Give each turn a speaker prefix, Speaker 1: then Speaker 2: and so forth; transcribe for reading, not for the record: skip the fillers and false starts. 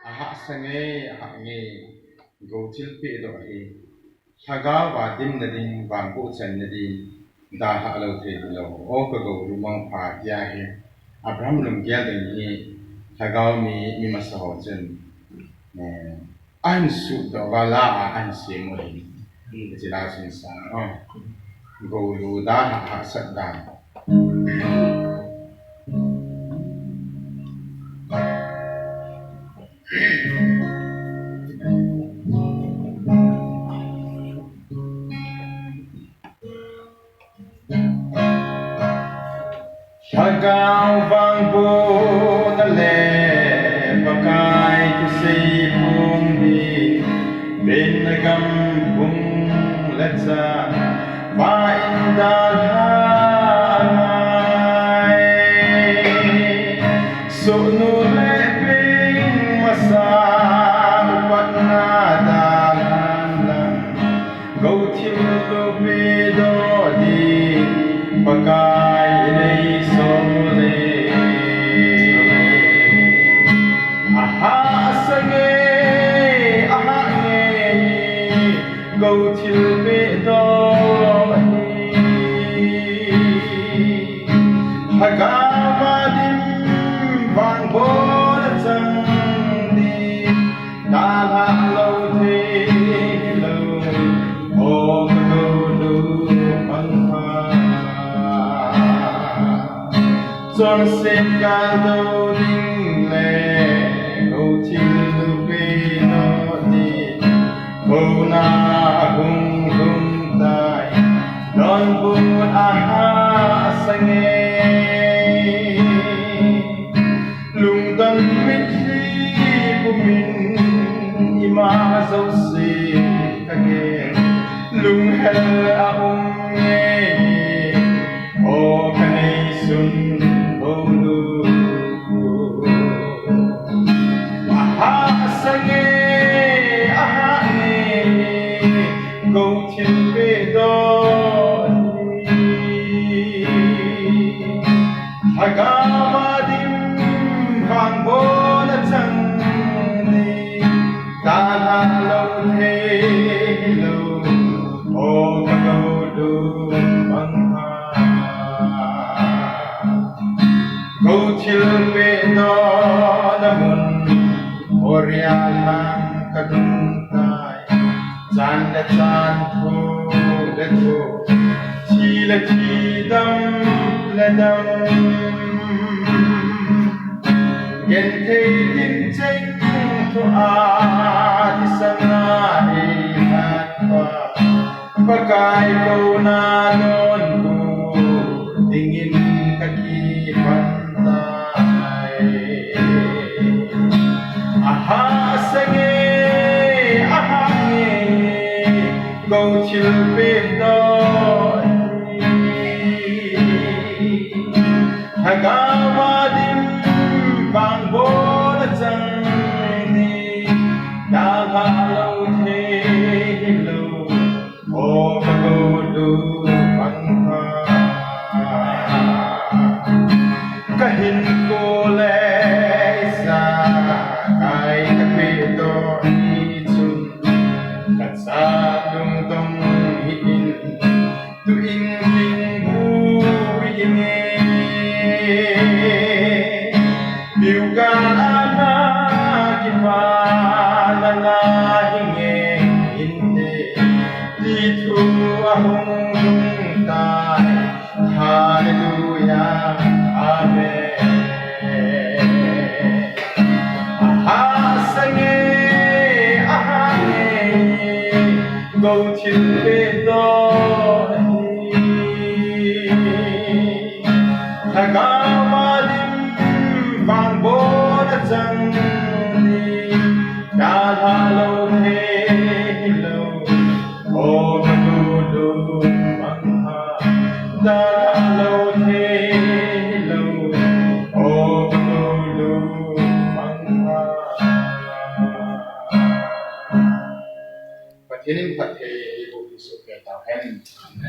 Speaker 1: aha sange aha nge go til pe do hi thaga wa dim na ding bang ko chan na di da ha lo the lo o ko go lu mang pha ya hi abraham lum gya de ni thaga mi ma sa ho chen ne an su do wa la an se mo hi ji la sin sa go lu da ha sat da Hagao vang bu na le pakai ki sei pung di ben na gam pung letsa va in da hai so nu le ping masa upat na da lang go til lu pe do di pakai nei go til be do haga ma dim vang bo na chang di da la lo the lo o go lu ang ha son se ka do ding le go til be do di go na Don pun aha sange lung don mit hi pumin ima zo se kage lung hel a nge o kanai sun bolu aha sange aha nge go til be do Hagama dim vang bo na chang ni da la lo the lo o ka go du bang ha go til pe do na mun orya lang ka dun tai chan da chan thu le thu chi la chi dam la dam Gen thei tin cheng thu a ti sana hi hat pa pakai ko na don bu dingin ka ki pantai aha sange aha nge go til pe do Hagama dim vang bo na chang ni da ha lo the lo o ka go du bang ha ka hin ko le sa kai ka pe do ni chun ka sa dung dong hi in tu in ling bu yin Điều ca na ki pa na na hinge inde di thu ahung tai hallelujah amen aha sange aha nge go til be do Hagama dim vang bo na chang ni da la lo the lo o ka du bang ha da la lo the lo o ka du bang ha Pathinin pathe ibu su ke ta hen